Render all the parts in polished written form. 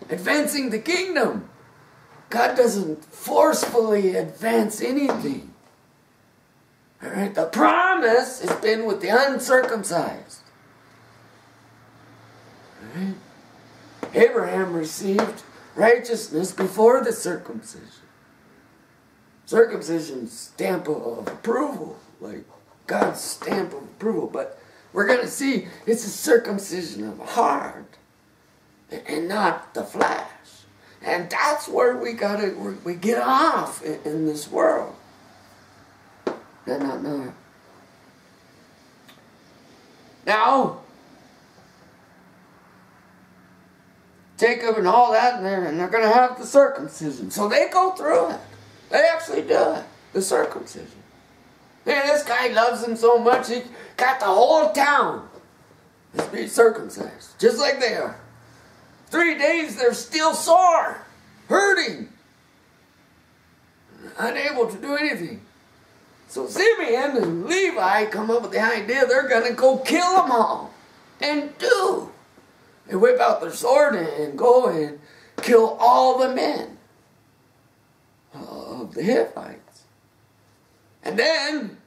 advancing the kingdom. God doesn't forcefully advance anything. All right? The promise has been with the uncircumcised. All right? Abraham received righteousness before the circumcision. Circumcision, stamp of approval, like God's stamp of approval. But we're going to see it's a circumcision of heart and not the flesh. And that's where we get off in this world. No. Now, Jacob and all that, and they're going to have the circumcision. So they go through it. They actually do it, the circumcision. Man, this guy loves him so much, he got the whole town to be circumcised, just like they are. 3 days, they're still sore, hurting, unable to do anything. So Simeon and Levi come up with the idea they're going to go kill them all. And do. They whip out their sword and go and kill all the men of the Hittites. And then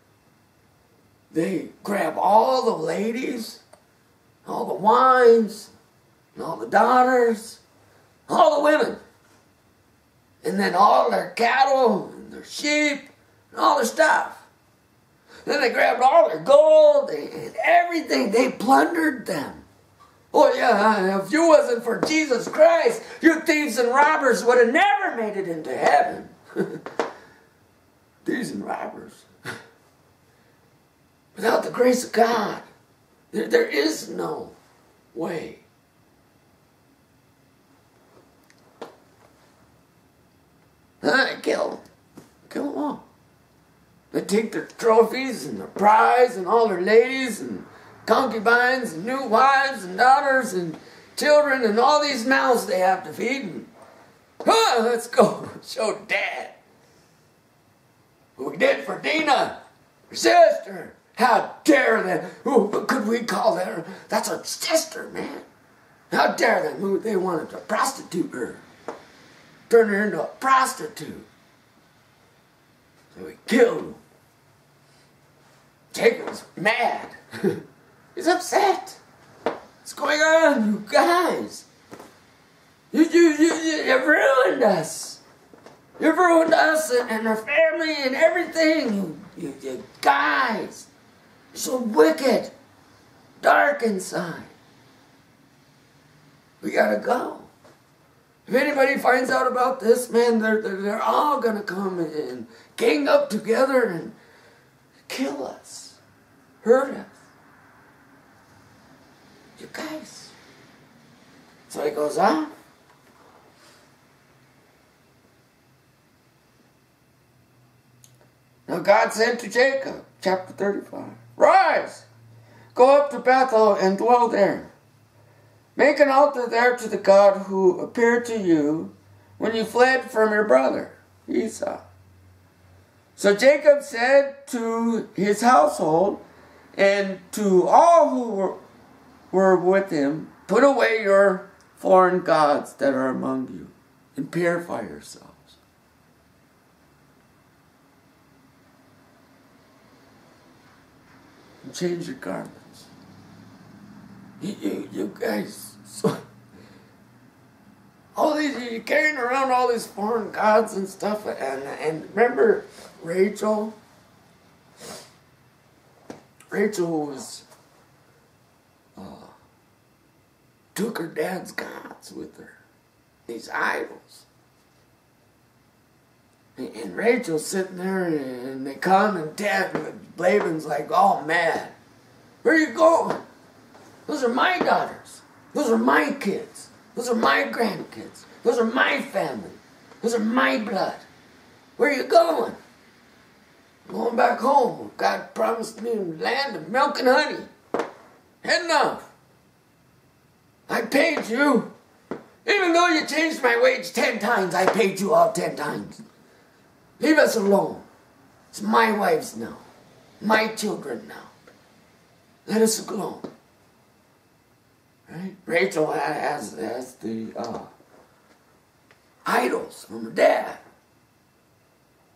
they grab all the ladies, all the wives, and all the daughters, all the women, and then all their cattle and their sheep and all their stuff. Then they grabbed all their gold and everything. They plundered them. Oh yeah, if you wasn't for Jesus Christ, you thieves and robbers would have never made it into heaven. Thieves and robbers. Without the grace of God, there is no way. They kill them. Kill them all. They take their trophies and their prize and all their ladies and concubines and new wives and daughters and children and all these mouths they have to feed. And, let's go show Dad what we did for Dina, her sister. How dare them? What could we call her? That's her sister, man. How dare them? They wanted to prostitute her. Turn her into a prostitute. So we killed him. Jacob's mad. He's upset. What's going on, you guys? You've ruined us. You've ruined us and our family and everything. You guys. You're so wicked. Dark inside. We gotta go. If anybody finds out about this, man, they're all going to come and gang up together and kill us, hurt us. You guys. So he goes on. Now God said to Jacob, chapter 35, "Rise, go up to Bethel and dwell there. Make an altar there to the God who appeared to you when you fled from your brother, Esau." So Jacob said to his household and to all who were with him, "Put away your foreign gods that are among you and purify yourselves. And change your garments." You guys, so, all these, you're carrying around all these foreign gods and stuff, and remember Rachel? Rachel was, took her dad's gods with her, these idols. And Rachel's sitting there, and they come, and Laban's like, "Oh man, where are you going? Those are my daughters. Those are my kids. Those are my grandkids. Those are my family. Those are my blood. Where are you going?" "I'm going back home. God promised me land of milk and honey. Heading off. I paid you. Even though you changed my wage 10 times, I paid you all 10 times. Leave us alone. It's my wives now. My children now. Let us alone." Right? Rachel has the idols from her dad.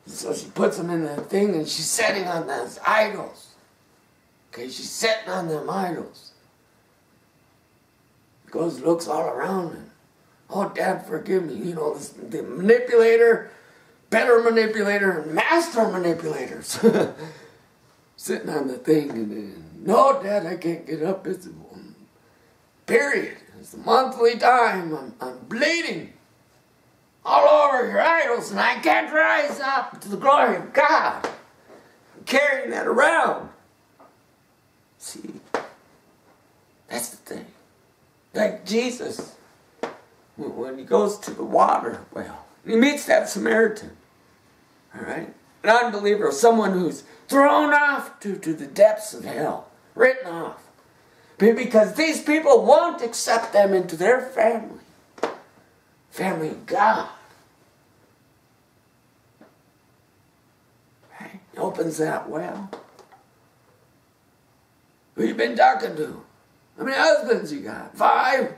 So she puts them in that thing and she's setting on those idols. Okay, she's setting on them idols. Goes, looks all around and, oh, Dad, forgive me. You know, the manipulator, better manipulator, and master manipulators. Sitting on the thing and no, Dad, I can't get up. It's period. It's the monthly time. I'm bleeding all over your idols and I can't rise up to the glory of God. I'm carrying that around. See, that's the thing. Like Jesus, when he goes to the water well, he meets that Samaritan, all right? An unbeliever, someone who's thrown off to the depths of hell, written off. Because these people won't accept them into their family. Family of God. Right? He opens that well. Who you been talking to? How many husbands you got? 5?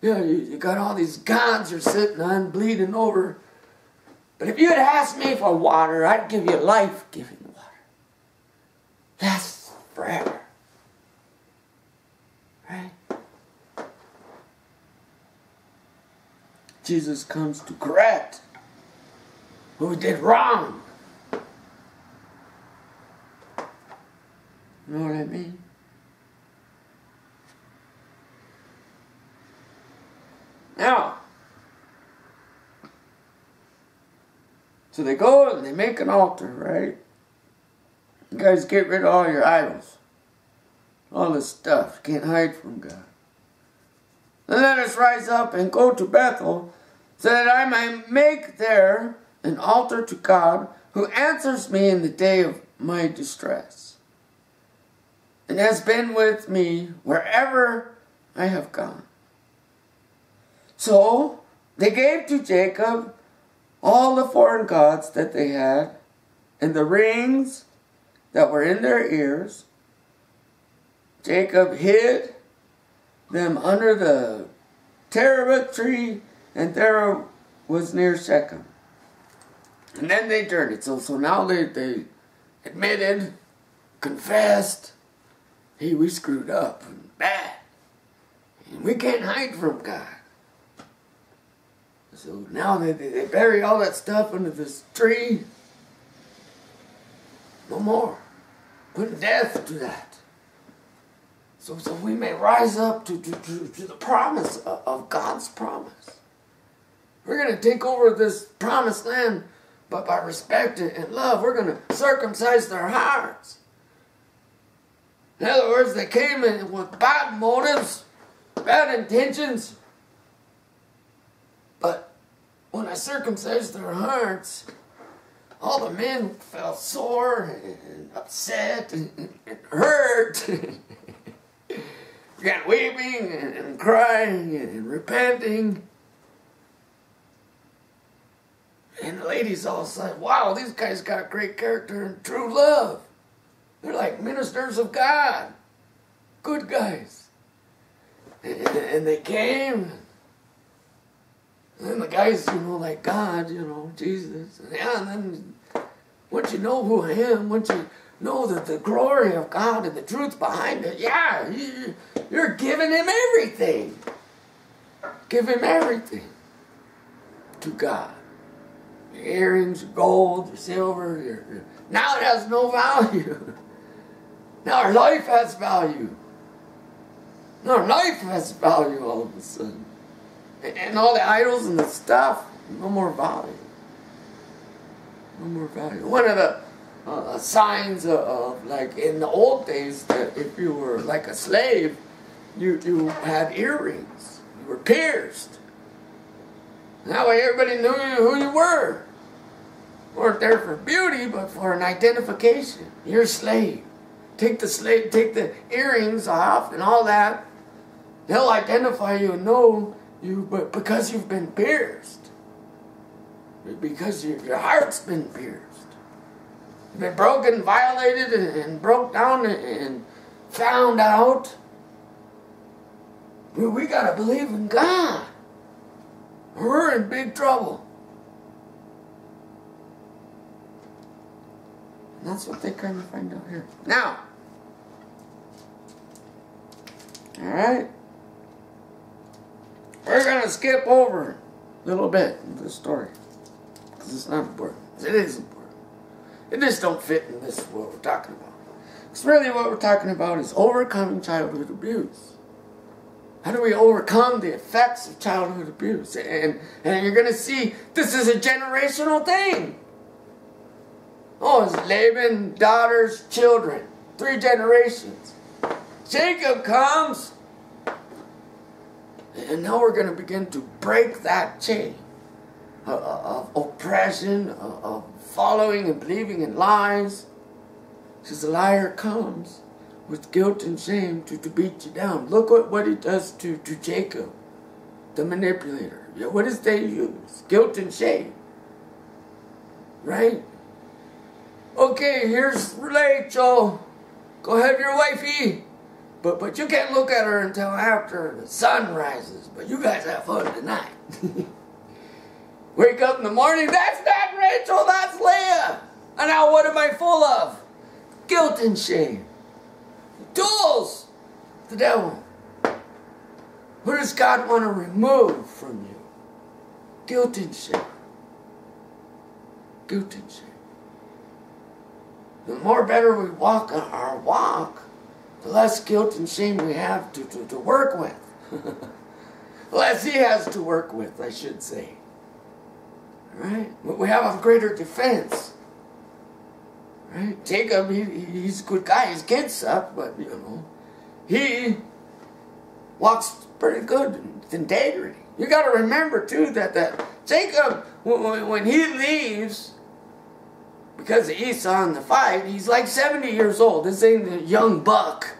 Yeah, you got all these gods you're sitting on, bleeding over. But if you had asked me for water, I'd give you life-giving water. Lasts forever. Right? Jesus comes to correct who did wrong. You know what I mean? Now, so they go and they make an altar, right? You guys get rid of all your idols. All this stuff. You can't hide from God. And let us rise up and go to Bethel, so that I might make there an altar to God, who answers me in the day of my distress, and has been with me wherever I have gone. So they gave to Jacob all the foreign gods that they had, and the rings that were in their ears. Jacob hid them under the terebinth tree, and there was near Shechem. And then they journeyed. So now they admitted, confessed, hey, we screwed up and bad. And we can't hide from God. So now they bury all that stuff under this tree. No more. Put death to that. So we may rise up to the promise of God's promise. We're going to take over this promised land, but by respect and love, we're going to circumcise their hearts. In other words, they came in with bad motives, bad intentions. But when I circumcised their hearts, all the men felt sore and upset and hurt. Began weeping and crying and repenting. And the ladies all said, wow, these guys got great character and true love. They're like ministers of God. Good guys. And they came. And then the guys, like God, Jesus. And then once you know who I am, once you know that the glory of God and the truth behind it, yeah, you're giving him everything. Give him everything to God. Your earrings, your gold, your silver, now it has no value. Now our life has value. Now our life has value all of a sudden. And all the idols and the stuff, no more value. No more value. One of the signs of, like in the old days, that if you were like a slave, you had earrings. You were pierced. That way everybody knew who you were. You weren't there for beauty, but for an identification. You're a slave. Take the earrings off and all that. They'll identify you and know you, but because you've been pierced. Because your heart's been pierced. You've been broken, violated, and broke down and found out. We got to believe in God. We're in big trouble. That's what they kind of find out here. Now, alright, we're going to skip over a little bit of this story. Because it's not important. It is important. It just don't fit in this, what we're talking about. Because really what we're talking about is overcoming childhood abuse. How do we overcome the effects of childhood abuse? And you're going to see this is a generational thing. Oh, it's Laban, daughters, children. 3 generations. Jacob comes. And now we're going to begin to break that chain of oppression, of following and believing in lies. Because the liar comes with guilt and shame to beat you down. Look what he does to Jacob, the manipulator. What does they use? Guilt and shame. Right? Okay, here's Rachel. Go have your wifey. But you can't look at her until after the sun rises. But you guys have fun tonight. Wake up in the morning, that's not Rachel, that's Leah. And now what am I full of? Guilt and shame. Tools. The devil. What does God want to remove from you? Guilt and shame. Guilt and shame. The more better we walk our walk, the less guilt and shame we have to work with. The less he has to work with, I should say. Right? We have a greater defense. Right? Jacob, he's a good guy. His kids suck, but, you know, he walks pretty good with integrity. You got to remember, too, that Jacob, when he leaves, because of Esau in the fight, he's like 70 years old. This ain't a young buck.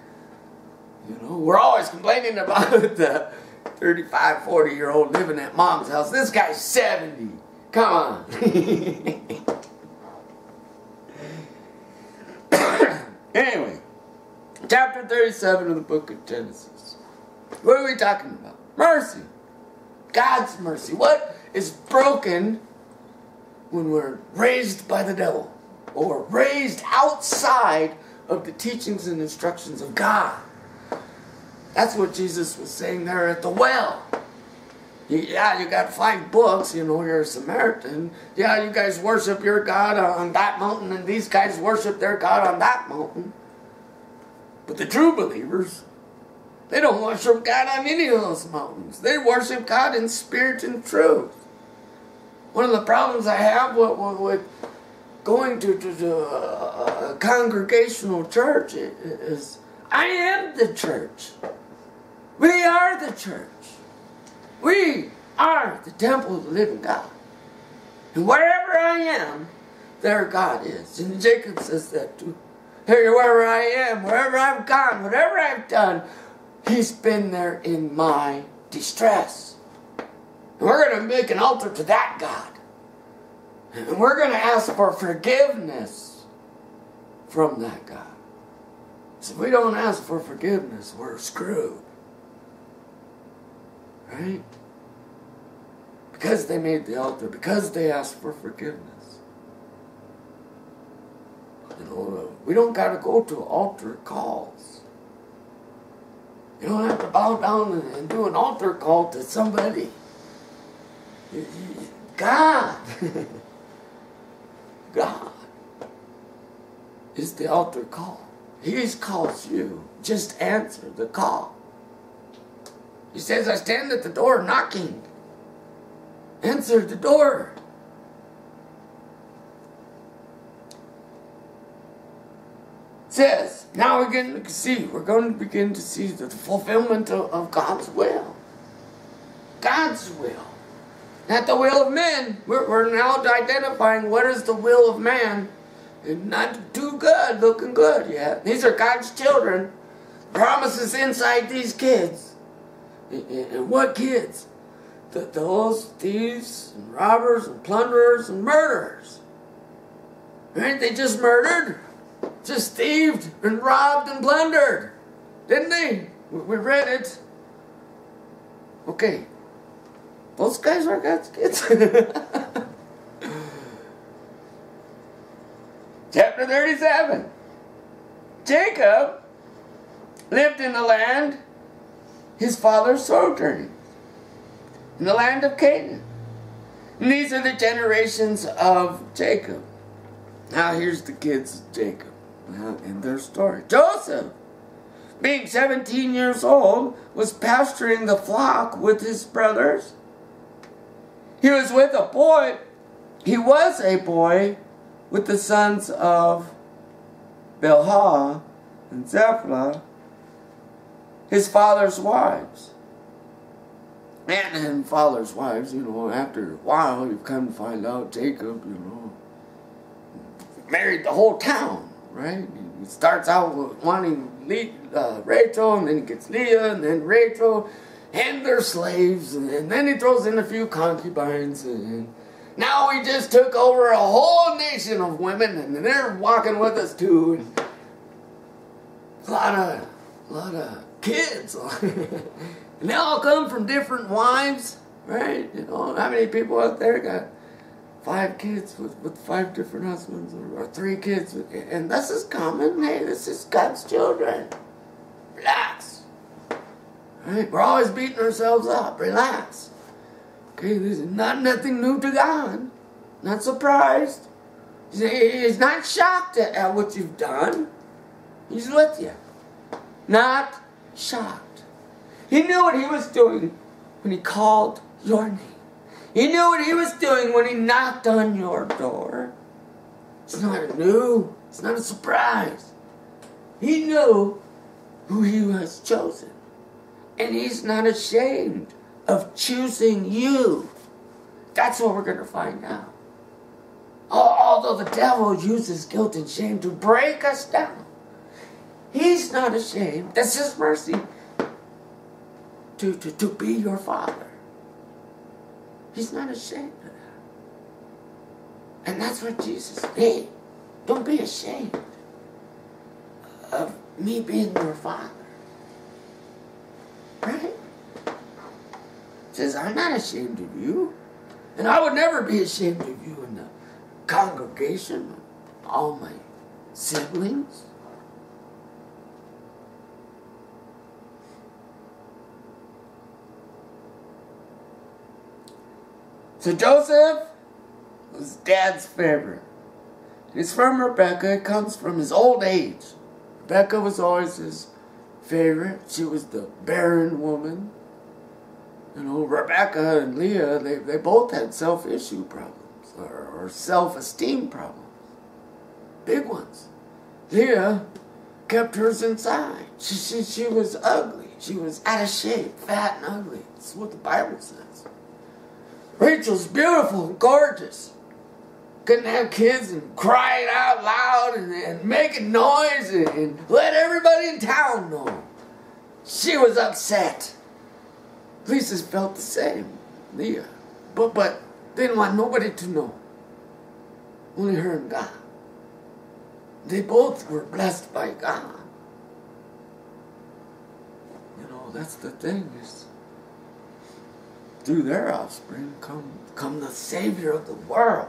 You know, we're always complaining about the 35, 40-year-old living at mom's house. This guy's 70. Come on. Anyway, chapter 37 of the book of Genesis. What are we talking about? Mercy. God's mercy. What is broken when we're raised by the devil or raised outside of the teachings and instructions of God? That's what Jesus was saying there at the well. Yeah, you got 5 books, you know, you're a Samaritan. Yeah, you guys worship your God on that mountain, and these guys worship their God on that mountain. But the true believers, they don't worship God on any of those mountains. They worship God in spirit and truth. One of the problems I have with going to a congregational church is I am the church. We are the church. We are the temple of the living God. And wherever I am, there God is. And Jacob says that too. Here, wherever I am, wherever I've gone, whatever I've done, he's been there in my distress. And we're going to make an altar to that God. And we're going to ask for forgiveness from that God. So if we don't ask for forgiveness, we're screwed. Right? Because they made the altar, because they asked for forgiveness. You know, we don't got to go to altar calls. You don't have to bow down and do an altar call to somebody. God. God is the altar call. He calls you. Just answer the call. He says, I stand at the door knocking. Answer the door. It says, now we're going to begin to see the fulfillment of God's will. God's will. Not the will of men. We're now identifying what is the will of man. And not too good, looking good yet. These are God's children. Promises inside these kids. And what kids? Those thieves and robbers and plunderers and murderers. Right? They just murdered. Just thieved and robbed and plundered. Didn't they? We read it. Okay. Those guys are God's kids. Chapter 37. Jacob lived in the land his father sojourned, in the land of Canaan. And these are the generations of Jacob. Now here's the kids of Jacob and their story. Joseph, being 17 years old, was pasturing the flock with his brothers. He was a boy with the sons of Bilhah and Zephalah, his father's wives. And father's wives, after a while, you come to find out Jacob, married the whole town, right? He starts out with wanting Rachel, and then he gets Leah, and then Rachel, and their slaves, and then he throws in a few concubines, and now he just took over a whole nation of women, and they're walking with us too, and a lot of kids. And they all come from different wives, right? How many people out there got 5 kids with 5 different husbands, or 3 kids? And this is common. Hey, this is God's children. Relax. Right? We're always beating ourselves up. Relax. Okay, this is nothing new to God. Not surprised. He's not shocked at what you've done. He's with you. Not shocked. He knew what he was doing when he called your name. He knew what he was doing when he knocked on your door. It's not new. It's not a surprise. He knew who he was chosen. And he's not ashamed of choosing you. That's what we're going to find out. Although the devil uses guilt and shame to break us down, he's not ashamed. That's his mercy. To be your father. He's not ashamed of that. And that's what Jesus said. Hey, don't be ashamed of me being your father. Right? He says, I'm not ashamed of you. And I would never be ashamed of you in the congregation of all my siblings. So Joseph was Dad's favorite. It's from Rebecca. It comes from his old age. Rebecca was always his favorite. She was the barren woman. Rebecca and Leah, they both had self-issue problems or self-esteem problems. Big ones. Leah kept hers inside. She was ugly. She was out of shape, fat and ugly. That's what the Bible says. Rachel's beautiful and gorgeous. Couldn't have kids and crying out loud and making noise and let everybody in town know. She was upset. Lisa felt the same, Leah. But didn't want nobody to know. Only her and God. They both were blessed by God. That's the thing is, through their offspring come the Savior of the world.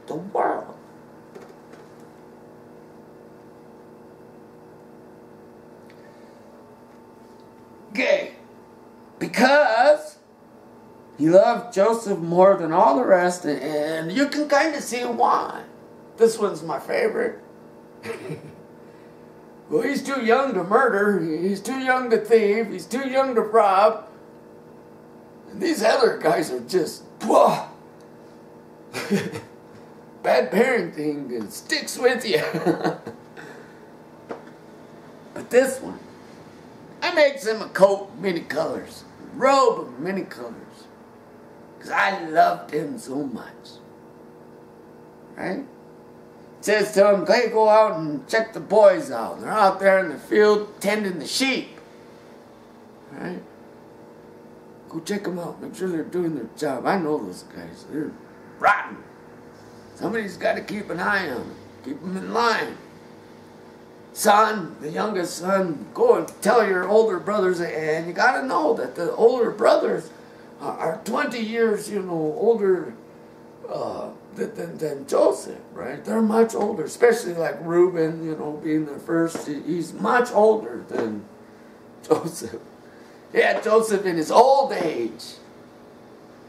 The world. Okay. Because he loved Joseph more than all the rest, and you can kind of see why. This one's my favorite. Well, he's too young to murder. He's too young to thieve. He's too young to rob. And these other guys are just, whoa. Bad parenting, it sticks with you. But this one, I makes him a coat many colors, a robe of many colors, because I loved him so much. Right? Says to him, hey, go out and check the boys out. They're out there in the field tending the sheep. Right? Go check them out. Make sure they're doing their job. I know those guys. They're rotten. Somebody's got to keep an eye on them. Keep them in line. Son, the youngest son, go and tell your older brothers. And you got to know that the older brothers are 20 years, older than Joseph, right? They're much older, especially like Reuben, you know, being the first. He's much older than Joseph. Yeah, Joseph in his old age.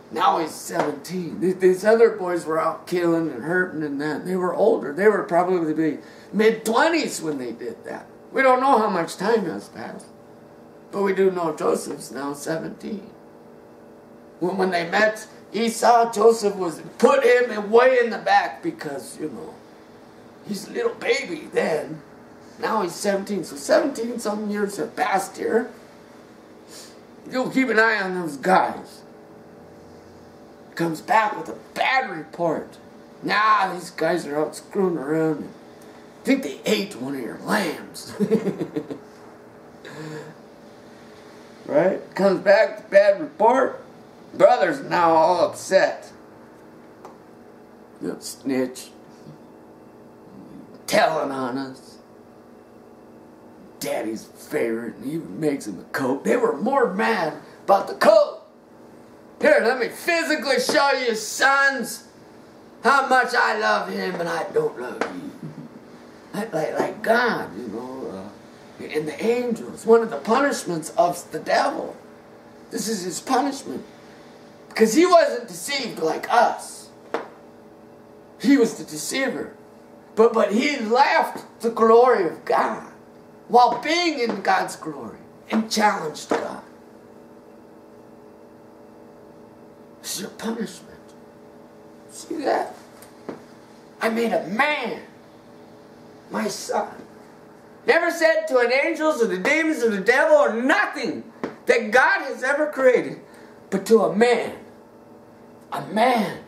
Now he's 17. These other boys were out killing and hurting and that. They were older. They were probably mid-20s when they did that. We don't know how much time has passed. But we do know Joseph's now 17. When they met Esau, Joseph was put him way in the back because, you know, he's a little baby then. Now he's 17. So 17-something years have passed here. You'll keep an eye on those guys. Comes back with a bad report. Nah, these guys are out screwing around. I think they ate one of your lambs. Right? Comes back with a bad report. Brother's now all upset. Little snitch. Telling on us. Daddy's favorite, and even makes him a coat. They were more mad about the coat. Here, let me physically show you, sons, how much I love him and I don't love you. Like God, you know, and the angels. One of the punishments of the devil. This is his punishment. Because he wasn't deceived like us. He was the deceiver. But he left the glory of God while being in God's glory and challenged God. This is your punishment. See that? I made a man, my son. Never said to an angels or the demons or the devil or nothing that God has ever created, but to a man. A man.